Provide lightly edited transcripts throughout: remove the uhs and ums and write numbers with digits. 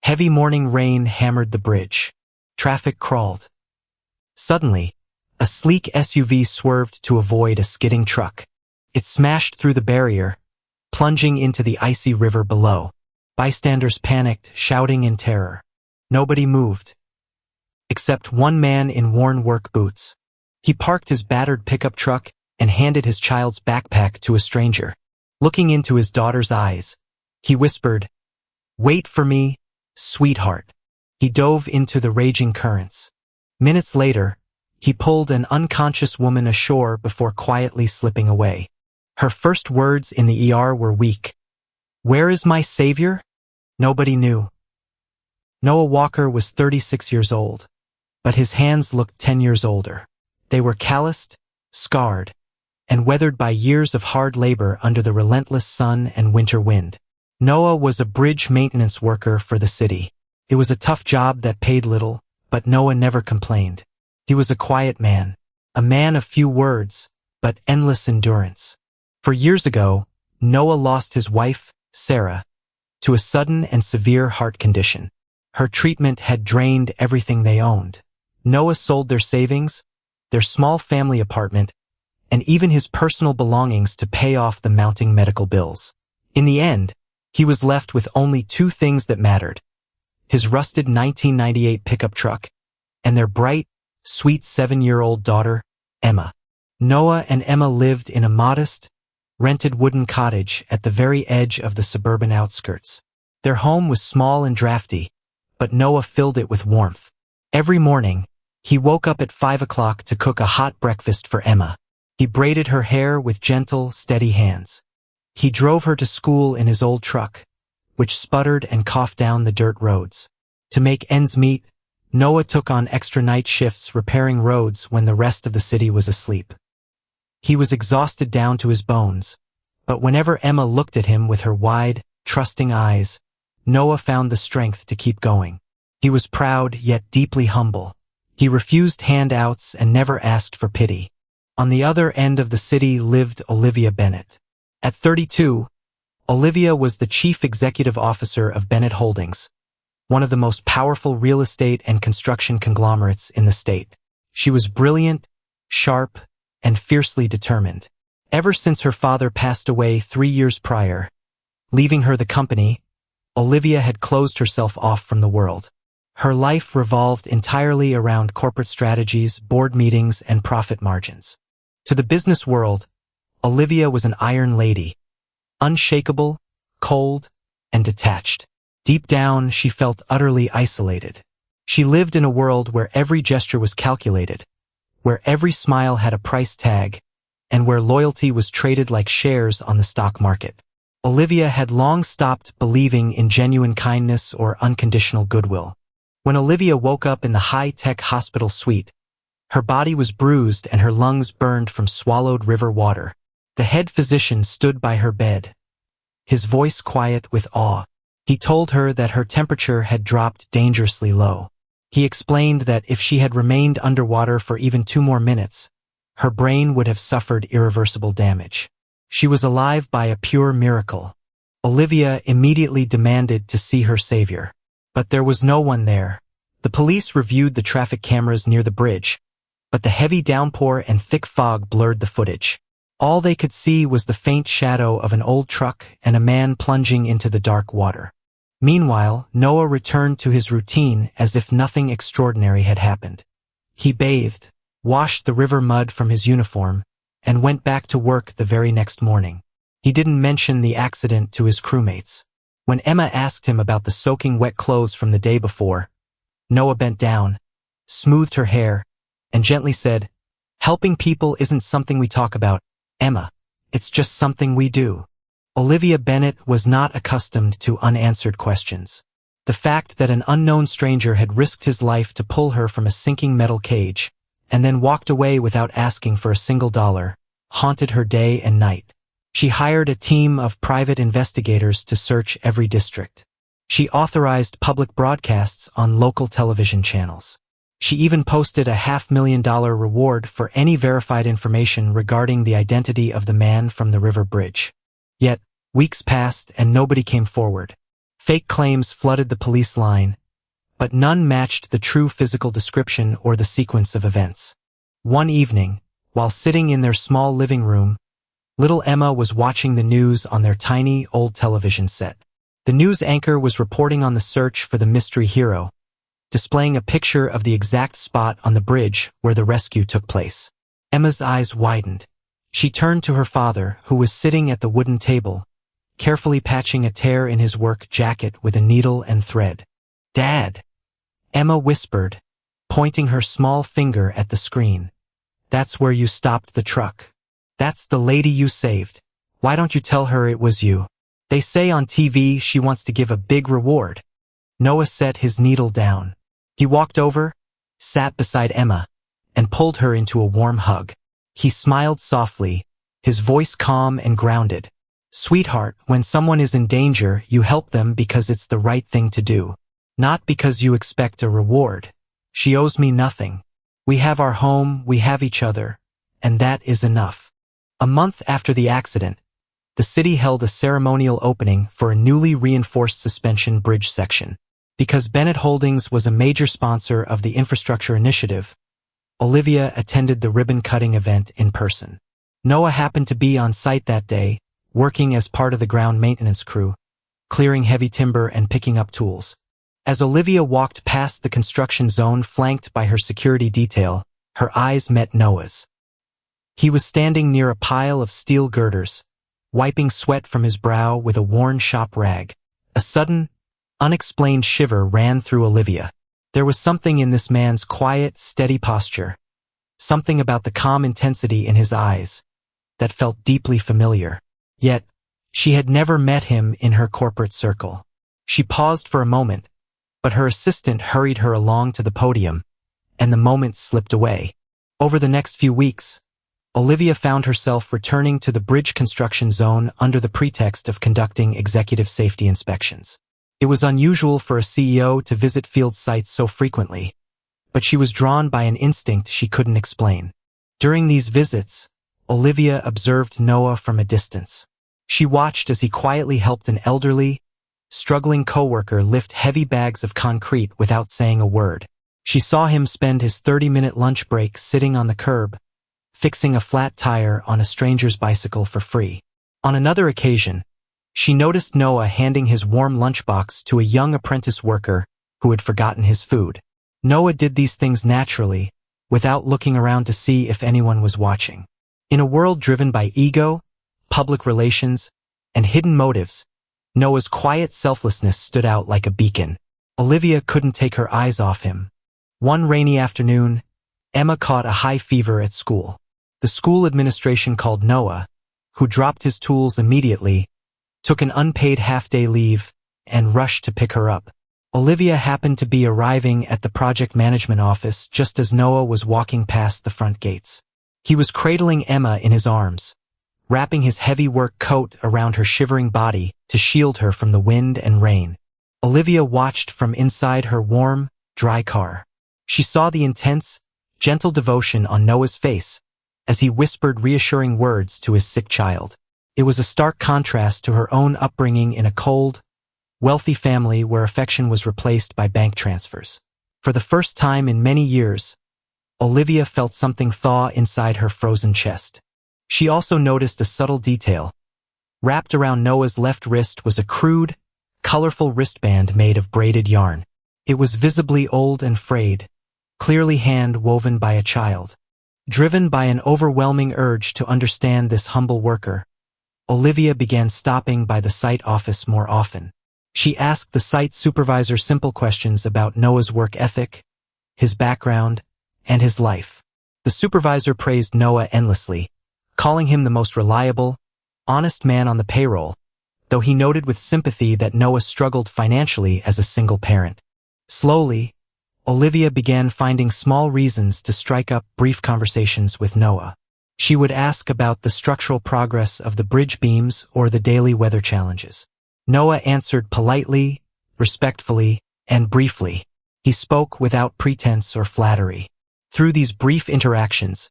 Heavy morning rain hammered the bridge. Traffic crawled. Suddenly, a sleek SUV swerved to avoid a skidding truck. It smashed through the barrier, plunging into the icy river below. Bystanders panicked, shouting in terror. Nobody moved, except one man in worn work boots. He parked his battered pickup truck and handed his child's backpack to a stranger. Looking into his daughter's eyes, he whispered, "Wait for me, sweetheart." He dove into the raging currents. Minutes later, he pulled an unconscious woman ashore before quietly slipping away. Her first words in the ER were weak. "Where is my savior?" Nobody knew. Noah Walker was 36 years old, but his hands looked 10 years older. They were calloused, scarred, and weathered by years of hard labor under the relentless sun and winter wind. Noah was a bridge maintenance worker for the city. It was a tough job that paid little, but Noah never complained. He was a quiet man, a man of few words, but endless endurance. For years ago, Noah lost his wife, Sarah, to a sudden and severe heart condition. Her treatment had drained everything they owned. Noah sold their savings, their small family apartment, and even his personal belongings to pay off the mounting medical bills. In the end, he was left with only two things that mattered: his rusted 1998 pickup truck and their bright, sweet 7-year-old daughter, Emma. Noah and Emma lived in a modest, rented wooden cottage at the very edge of the suburban outskirts. Their home was small and drafty, but Noah filled it with warmth. Every morning, he woke up at 5 o'clock to cook a hot breakfast for Emma. He braided her hair with gentle, steady hands. He drove her to school in his old truck, which sputtered and coughed down the dirt roads. To make ends meet, Noah took on extra night shifts repairing roads when the rest of the city was asleep. He was exhausted down to his bones, but whenever Emma looked at him with her wide, trusting eyes, Noah found the strength to keep going. He was proud yet deeply humble. He refused handouts and never asked for pity. On the other end of the city lived Olivia Bennett. At 32, Olivia was the chief executive officer of Bennett Holdings, one of the most powerful real estate and construction conglomerates in the state. She was brilliant, sharp, and fiercely determined. Ever since her father passed away 3 years prior, leaving her the company, Olivia had closed herself off from the world. Her life revolved entirely around corporate strategies, board meetings, and profit margins. To the business world, Olivia was an iron lady, unshakable, cold, and detached. Deep down, she felt utterly isolated. She lived in a world where every gesture was calculated, where every smile had a price tag, and where loyalty was traded like shares on the stock market. Olivia had long stopped believing in genuine kindness or unconditional goodwill. When Olivia woke up in the high-tech hospital suite, her body was bruised and her lungs burned from swallowed river water. The head physician stood by her bed, his voice quiet with awe. He told her that her temperature had dropped dangerously low. He explained that if she had remained underwater for even 2 more minutes, her brain would have suffered irreversible damage. She was alive by a pure miracle. Olivia immediately demanded to see her savior. But there was no one there. The police reviewed the traffic cameras near the bridge, but the heavy downpour and thick fog blurred the footage. All they could see was the faint shadow of an old truck and a man plunging into the dark water. Meanwhile, Noah returned to his routine as if nothing extraordinary had happened. He bathed, washed the river mud from his uniform, and went back to work the very next morning. He didn't mention the accident to his crewmates. When Emma asked him about the soaking wet clothes from the day before, Noah bent down, smoothed her hair, and gently said, "Helping people isn't something we talk about, Emma. It's just something we do." Olivia Bennett was not accustomed to unanswered questions. The fact that an unknown stranger had risked his life to pull her from a sinking metal cage, and then walked away without asking for a single dollar, haunted her day and night. She hired a team of private investigators to search every district. She authorized public broadcasts on local television channels. She even posted a $500,000 reward for any verified information regarding the identity of the man from the river bridge. Yet, weeks passed and nobody came forward. Fake claims flooded the police line, but none matched the true physical description or the sequence of events. One evening, while sitting in their small living room, little Emma was watching the news on their tiny, old television set. The news anchor was reporting on the search for the mystery hero, displaying a picture of the exact spot on the bridge where the rescue took place. Emma's eyes widened. She turned to her father, who was sitting at the wooden table, carefully patching a tear in his work jacket with a needle and thread. "Dad," Emma whispered, pointing her small finger at the screen. "That's where you stopped the truck. That's the lady you saved. Why don't you tell her it was you? They say on TV she wants to give a big reward." Noah set his needle down. He walked over, sat beside Emma, and pulled her into a warm hug. He smiled softly, his voice calm and grounded. "Sweetheart, when someone is in danger, you help them because it's the right thing to do, not because you expect a reward. She owes me nothing. We have our home, we have each other, and that is enough." A month after the accident, the city held a ceremonial opening for a newly reinforced suspension bridge section. Because Bennett Holdings was a major sponsor of the infrastructure initiative, Olivia attended the ribbon-cutting event in person. Noah happened to be on site that day, working as part of the ground maintenance crew, clearing heavy timber and picking up tools. As Olivia walked past the construction zone flanked by her security detail, her eyes met Noah's. He was standing near a pile of steel girders, wiping sweat from his brow with a worn shop rag. A sudden, unexplained shiver ran through Olivia. There was something in this man's quiet, steady posture, something about the calm intensity in his eyes, that felt deeply familiar. Yet, she had never met him in her corporate circle. She paused for a moment, but her assistant hurried her along to the podium, and the moment slipped away. Over the next few weeks, Olivia found herself returning to the bridge construction zone under the pretext of conducting executive safety inspections. It was unusual for a CEO to visit field sites so frequently, but she was drawn by an instinct she couldn't explain. During these visits, Olivia observed Noah from a distance. She watched as he quietly helped an elderly, struggling coworker lift heavy bags of concrete without saying a word. She saw him spend his 30-minute lunch break sitting on the curb, fixing a flat tire on a stranger's bicycle for free. On another occasion, she noticed Noah handing his warm lunchbox to a young apprentice worker who had forgotten his food. Noah did these things naturally, without looking around to see if anyone was watching. In a world driven by ego, public relations, and hidden motives, Noah's quiet selflessness stood out like a beacon. Olivia couldn't take her eyes off him. One rainy afternoon, Emma caught a high fever at school. The school administration called Noah, who dropped his tools immediately, took an unpaid half-day leave, and rushed to pick her up. Olivia happened to be arriving at the project management office just as Noah was walking past the front gates. He was cradling Emma in his arms, wrapping his heavy work coat around her shivering body to shield her from the wind and rain. Olivia watched from inside her warm, dry car. She saw the intense, gentle devotion on Noah's face as he whispered reassuring words to his sick child. It was a stark contrast to her own upbringing in a cold, wealthy family where affection was replaced by bank transfers. For the first time in many years, Olivia felt something thaw inside her frozen chest. She also noticed a subtle detail. Wrapped around Noah's left wrist was a crude, colorful wristband made of braided yarn. It was visibly old and frayed, clearly hand-woven by a child. Driven by an overwhelming urge to understand this humble worker, Olivia began stopping by the site office more often. She asked the site supervisor simple questions about Noah's work ethic, his background, and his life. The supervisor praised Noah endlessly, calling him the most reliable, honest man on the payroll, though he noted with sympathy that Noah struggled financially as a single parent. Slowly, Olivia began finding small reasons to strike up brief conversations with Noah. She would ask about the structural progress of the bridge beams or the daily weather challenges. Noah answered politely, respectfully, and briefly. He spoke without pretense or flattery. Through these brief interactions,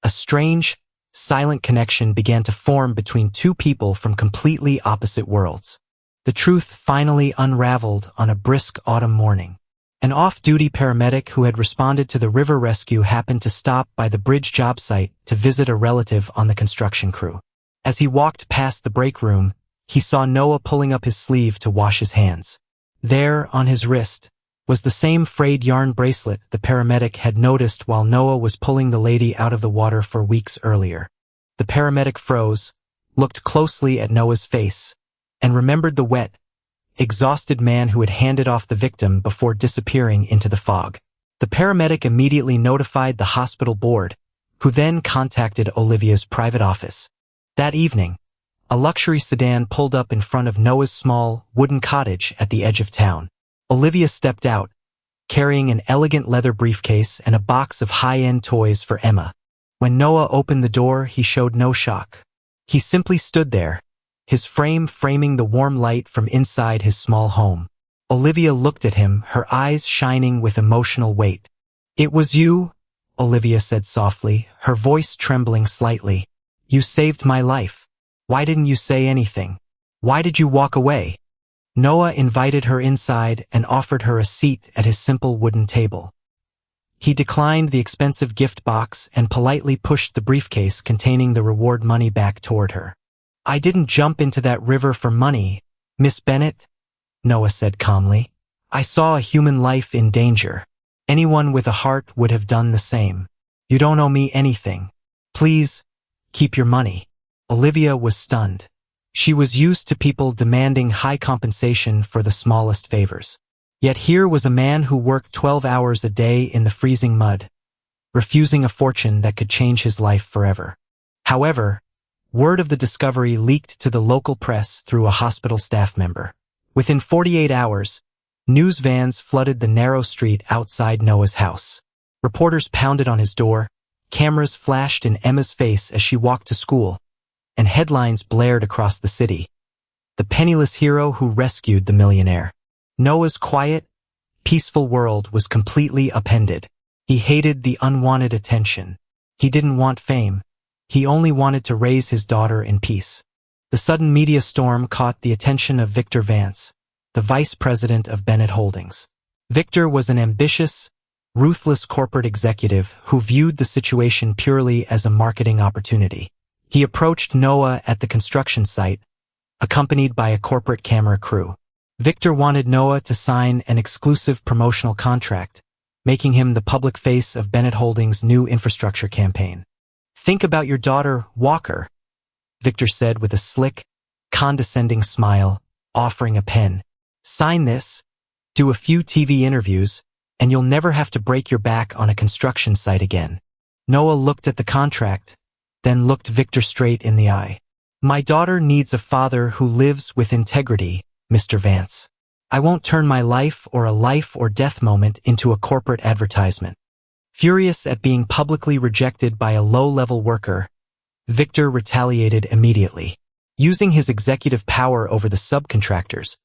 a strange, silent connection began to form between two people from completely opposite worlds. The truth finally unraveled on a brisk autumn morning. An off-duty paramedic who had responded to the river rescue happened to stop by the bridge job site to visit a relative on the construction crew. As he walked past the break room, he saw Noah pulling up his sleeve to wash his hands. There, on his wrist, was the same frayed yarn bracelet the paramedic had noticed while Noah was pulling the lady out of the water 4 weeks earlier. The paramedic froze, looked closely at Noah's face, and remembered the wet, exhausted man who had handed off the victim before disappearing into the fog. The paramedic immediately notified the hospital board, who then contacted Olivia's private office. That evening, a luxury sedan pulled up in front of Noah's small, wooden cottage at the edge of town. Olivia stepped out, carrying an elegant leather briefcase and a box of high-end toys for Emma. When Noah opened the door, he showed no shock. He simply stood there, his frame framing the warm light from inside his small home. Olivia looked at him, her eyes shining with emotional weight. "It was you," Olivia said softly, her voice trembling slightly. "You saved my life. Why didn't you say anything? Why did you walk away?" Noah invited her inside and offered her a seat at his simple wooden table. He declined the expensive gift box and politely pushed the briefcase containing the reward money back toward her. "I didn't jump into that river for money, Miss Bennett," Noah said calmly. "I saw a human life in danger. Anyone with a heart would have done the same. You don't owe me anything. Please, keep your money." Olivia was stunned. She was used to people demanding high compensation for the smallest favors. Yet here was a man who worked 12 hours a day in the freezing mud, refusing a fortune that could change his life forever. However, word of the discovery leaked to the local press through a hospital staff member. Within 48 hours, news vans flooded the narrow street outside Noah's house. Reporters pounded on his door, cameras flashed in Emma's face as she walked to school, and headlines blared across the city. The penniless hero who rescued the millionaire. Noah's quiet, peaceful world was completely upended. He hated the unwanted attention. He didn't want fame. He only wanted to raise his daughter in peace. The sudden media storm caught the attention of Victor Vance, the vice president of Bennett Holdings. Victor was an ambitious, ruthless corporate executive who viewed the situation purely as a marketing opportunity. He approached Noah at the construction site, accompanied by a corporate camera crew. Victor wanted Noah to sign an exclusive promotional contract, making him the public face of Bennett Holdings' new infrastructure campaign. "Think about your daughter, Walker," Victor said with a slick, condescending smile, offering a pen. "Sign this, do a few TV interviews, and you'll never have to break your back on a construction site again." Noah looked at the contract, then looked Victor straight in the eye. "My daughter needs a father who lives with integrity, Mr. Vance. I won't turn my life or a life or death moment into a corporate advertisement." Furious at being publicly rejected by a low-level worker, Victor retaliated immediately. Using his executive power over the subcontractors,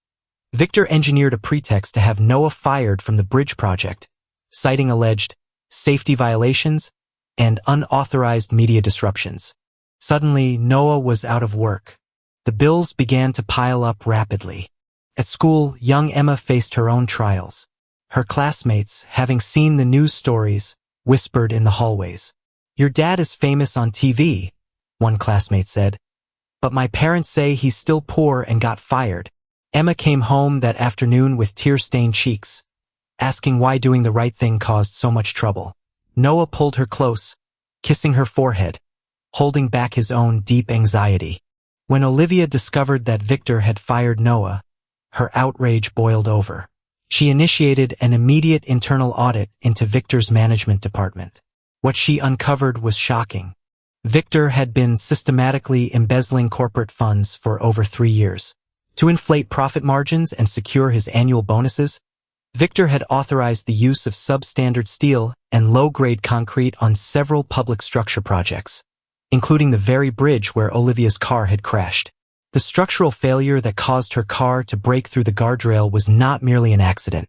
Victor engineered a pretext to have Noah fired from the bridge project, citing alleged safety violations and unauthorized media disruptions. Suddenly, Noah was out of work. The bills began to pile up rapidly. At school, young Emma faced her own trials. Her classmates, having seen the news stories, whispered in the hallways. "Your dad is famous on TV," one classmate said, "but my parents say he's still poor and got fired." Emma came home that afternoon with tear-stained cheeks, asking why doing the right thing caused so much trouble. Noah pulled her close, kissing her forehead, holding back his own deep anxiety. When Olivia discovered that Victor had fired Noah, her outrage boiled over. She initiated an immediate internal audit into Victor's management department. What she uncovered was shocking. Victor had been systematically embezzling corporate funds for over 3 years. To inflate profit margins and secure his annual bonuses, Victor had authorized the use of substandard steel and low-grade concrete on several public structure projects, including the very bridge where Olivia's car had crashed. The structural failure that caused her car to break through the guardrail was not merely an accident.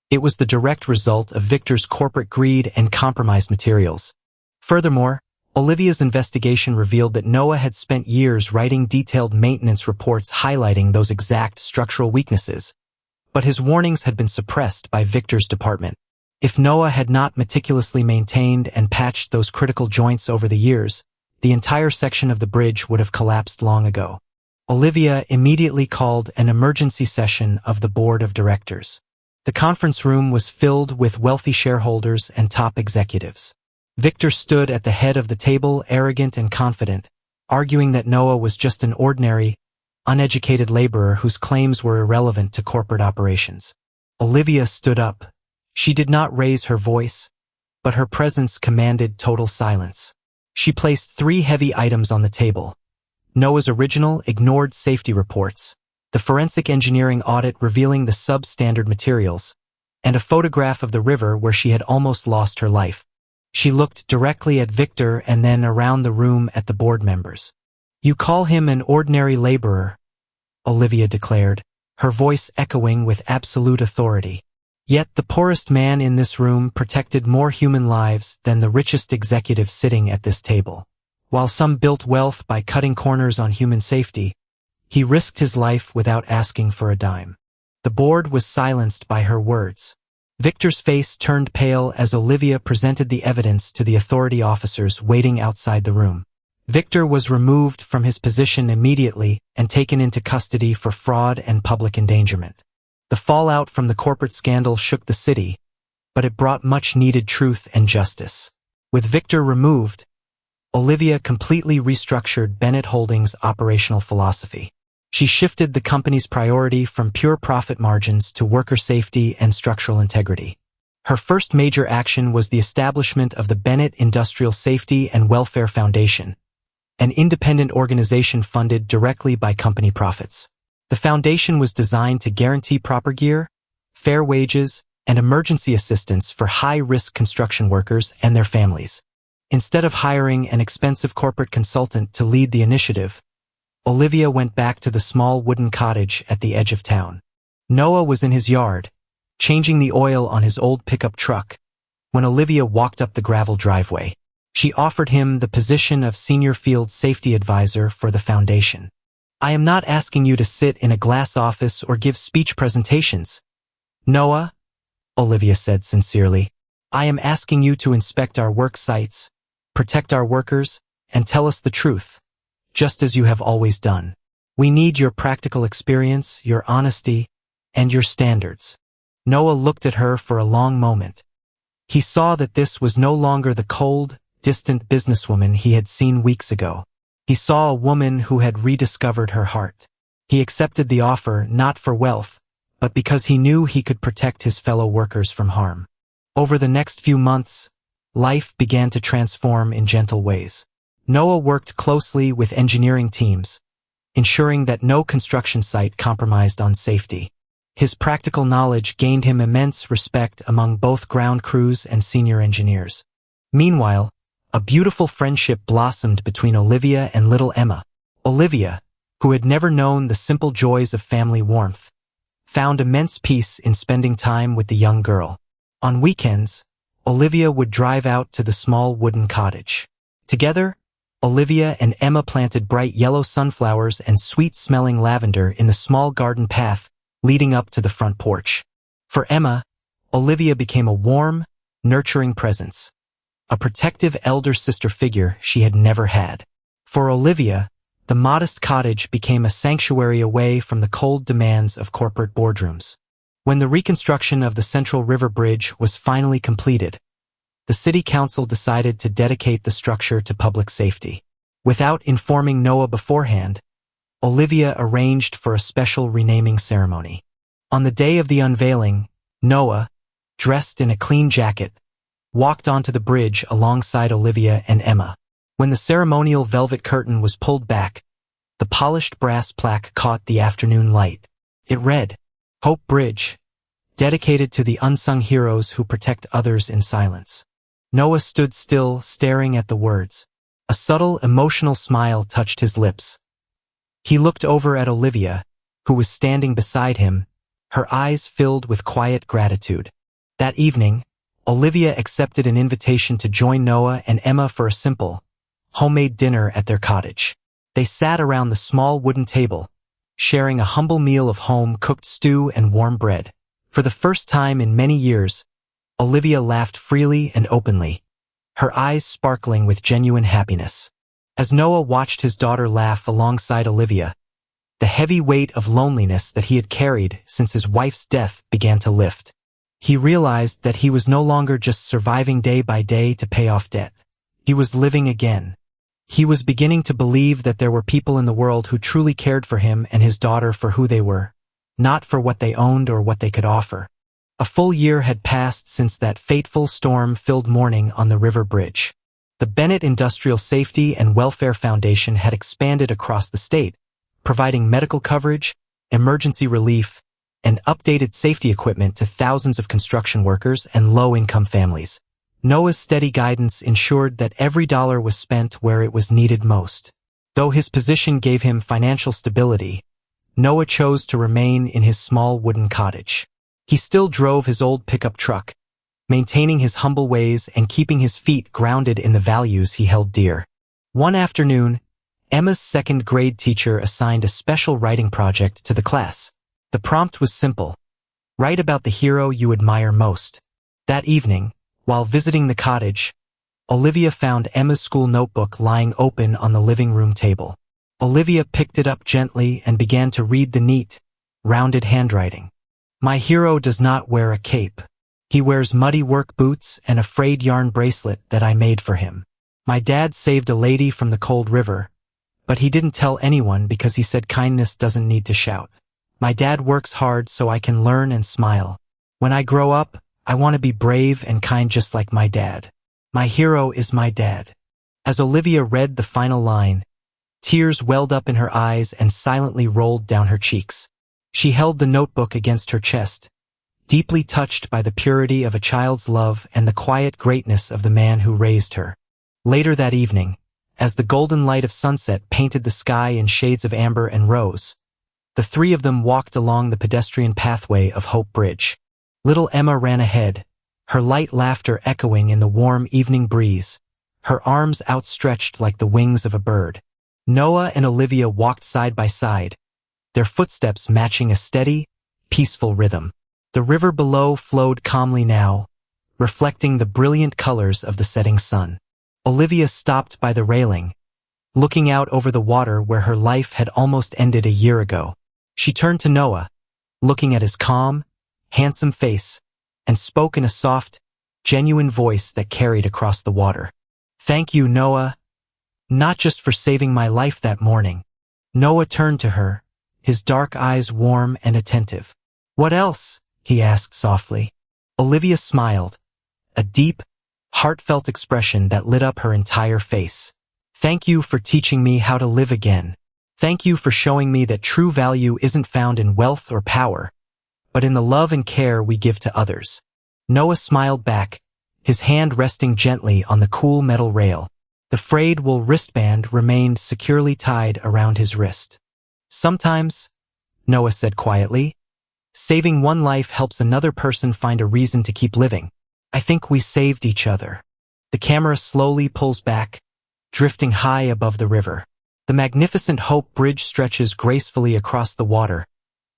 It was the direct result of Victor's corporate greed and compromised materials. Furthermore, Olivia's investigation revealed that Noah had spent years writing detailed maintenance reports highlighting those exact structural weaknesses, but his warnings had been suppressed by Victor's department. If Noah had not meticulously maintained and patched those critical joints over the years, the entire section of the bridge would have collapsed long ago. Olivia immediately called an emergency session of the board of directors. The conference room was filled with wealthy shareholders and top executives. Victor stood at the head of the table, arrogant and confident, arguing that Noah was just an ordinary, uneducated laborer whose claims were irrelevant to corporate operations. Olivia stood up. She did not raise her voice, but her presence commanded total silence. She placed 3 heavy items on the table: Noah's original, ignored safety reports, the forensic engineering audit revealing the substandard materials, and a photograph of the river where she had almost lost her life. She looked directly at Victor and then around the room at the board members. "You call him an ordinary laborer," Olivia declared, her voice echoing with absolute authority. Yet the poorest man in this room protected more human lives than the richest executive sitting at this table. While some built wealth by cutting corners on human safety, he risked his life without asking for a dime. The board was silenced by her words. Victor's face turned pale as Olivia presented the evidence to the authority officers waiting outside the room. Victor was removed from his position immediately and taken into custody for fraud and public endangerment. The fallout from the corporate scandal shook the city, but it brought much-needed truth and justice. With Victor removed, Olivia completely restructured Bennett Holdings' operational philosophy. She shifted the company's priority from pure profit margins to worker safety and structural integrity. Her first major action was the establishment of the Bennett Industrial Safety and Welfare Foundation, an independent organization funded directly by company profits. The foundation was designed to guarantee proper gear, fair wages, and emergency assistance for high-risk construction workers and their families. Instead of hiring an expensive corporate consultant to lead the initiative, Olivia went back to the small wooden cottage at the edge of town. Noah was in his yard, changing the oil on his old pickup truck, when Olivia walked up the gravel driveway. She offered him the position of senior field safety advisor for the foundation. "I am not asking you to sit in a glass office or give speech presentations, Noah," Olivia said sincerely. "I am asking you to inspect our work sites, protect our workers, and tell us the truth, just as you have always done. We need your practical experience, your honesty, and your standards." Noah looked at her for a long moment. He saw that this was no longer the cold, distant businesswoman he had seen weeks ago. He saw a woman who had rediscovered her heart. He accepted the offer not for wealth, but because he knew he could protect his fellow workers from harm. Over the next few months, life began to transform in gentle ways. Noah worked closely with engineering teams, ensuring that no construction site compromised on safety. His practical knowledge gained him immense respect among both ground crews and senior engineers. Meanwhile, a beautiful friendship blossomed between Olivia and little Emma. Olivia, who had never known the simple joys of family warmth, found immense peace in spending time with the young girl. On weekends, Olivia would drive out to the small wooden cottage. Together, Olivia and Emma planted bright yellow sunflowers and sweet-smelling lavender in the small garden path leading up to the front porch. For Emma, Olivia became a warm, nurturing presence, a protective elder sister figure she had never had. For Olivia, the modest cottage became a sanctuary away from the cold demands of corporate boardrooms. When the reconstruction of the Central River Bridge was finally completed, the city council decided to dedicate the structure to public safety. Without informing Noah beforehand, Olivia arranged for a special renaming ceremony. On the day of the unveiling, Noah, dressed in a clean jacket, walked onto the bridge alongside Olivia and Emma. When the ceremonial velvet curtain was pulled back, the polished brass plaque caught the afternoon light. It read, "Hope Bridge, dedicated to the unsung heroes who protect others in silence." Noah stood still, staring at the words. A subtle, emotional smile touched his lips. He looked over at Olivia, who was standing beside him, her eyes filled with quiet gratitude. That evening, Olivia accepted an invitation to join Noah and Emma for a simple, homemade dinner at their cottage. They sat around the small wooden table, sharing a humble meal of home-cooked stew and warm bread. For the first time in many years, Olivia laughed freely and openly, her eyes sparkling with genuine happiness. As Noah watched his daughter laugh alongside Olivia, the heavy weight of loneliness that he had carried since his wife's death began to lift. He realized that he was no longer just surviving day by day to pay off debt. He was living again. He was beginning to believe that there were people in the world who truly cared for him and his daughter for who they were, not for what they owned or what they could offer. A full year had passed since that fateful storm-filled morning on the river bridge. The Bennett Industrial Safety and Welfare Foundation had expanded across the state, providing medical coverage, emergency relief, and updated safety equipment to thousands of construction workers and low-income families. Noah's steady guidance ensured that every dollar was spent where it was needed most. Though his position gave him financial stability, Noah chose to remain in his small wooden cottage. He still drove his old pickup truck, maintaining his humble ways and keeping his feet grounded in the values he held dear. One afternoon, Emma's second-grade teacher assigned a special writing project to the class. The prompt was simple: write about the hero you admire most. That evening, while visiting the cottage, Olivia found Emma's school notebook lying open on the living room table. Olivia picked it up gently and began to read the neat, rounded handwriting. My hero does not wear a cape. He wears muddy work boots and a frayed yarn bracelet that I made for him. My dad saved a lady from the cold river, but he didn't tell anyone because he said kindness doesn't need to shout. My dad works hard so I can learn and smile. When I grow up, I want to be brave and kind just like my dad. My hero is my dad. As Olivia read the final line, tears welled up in her eyes and silently rolled down her cheeks. She held the notebook against her chest, deeply touched by the purity of a child's love and the quiet greatness of the man who raised her. Later that evening, as the golden light of sunset painted the sky in shades of amber and rose, the three of them walked along the pedestrian pathway of Hope Bridge. Little Emma ran ahead, her light laughter echoing in the warm evening breeze, her arms outstretched like the wings of a bird. Noah and Olivia walked side by side, their footsteps matching a steady, peaceful rhythm. The river below flowed calmly now, reflecting the brilliant colors of the setting sun. Olivia stopped by the railing, looking out over the water where her life had almost ended a year ago. She turned to Noah, looking at his calm, handsome face, and spoke in a soft, genuine voice that carried across the water. Thank you, Noah, not just for saving my life that morning. Noah turned to her, his dark eyes warm and attentive. What else? He asked softly. Olivia smiled, a deep, heartfelt expression that lit up her entire face. Thank you for teaching me how to live again. Thank you for showing me that true value isn't found in wealth or power, but in the love and care we give to others. Noah smiled back, his hand resting gently on the cool metal rail. The frayed wool wristband remained securely tied around his wrist. Sometimes, Noah said quietly, saving one life helps another person find a reason to keep living. I think we saved each other. The camera slowly pulls back, drifting high above the river. The magnificent Hope Bridge stretches gracefully across the water,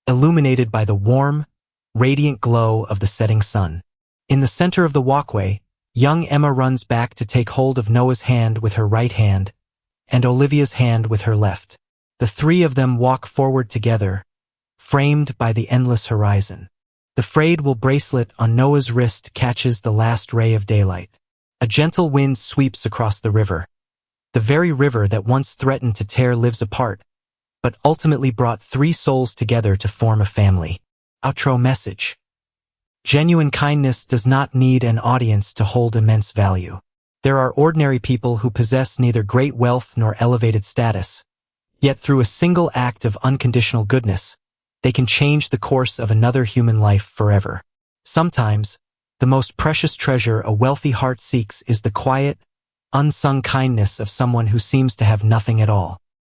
illuminated by the warm, radiant glow of the setting sun. In the center of the walkway, young Emma runs back to take hold of Noah's hand with her right hand and Olivia's hand with her left. The three of them walk forward together, framed by the endless horizon. The frayed wool bracelet on Noah's wrist catches the last ray of daylight. A gentle wind sweeps across the river. The very river that once threatened to tear lives apart, but ultimately brought three souls together to form a family. Outro message. Genuine kindness does not need an audience to hold immense value. There are ordinary people who possess neither great wealth nor elevated status, yet through a single act of unconditional goodness, they can change the course of another human life forever. Sometimes, the most precious treasure a wealthy heart seeks is the quiet, unsung kindness of someone who seems to have nothing at all.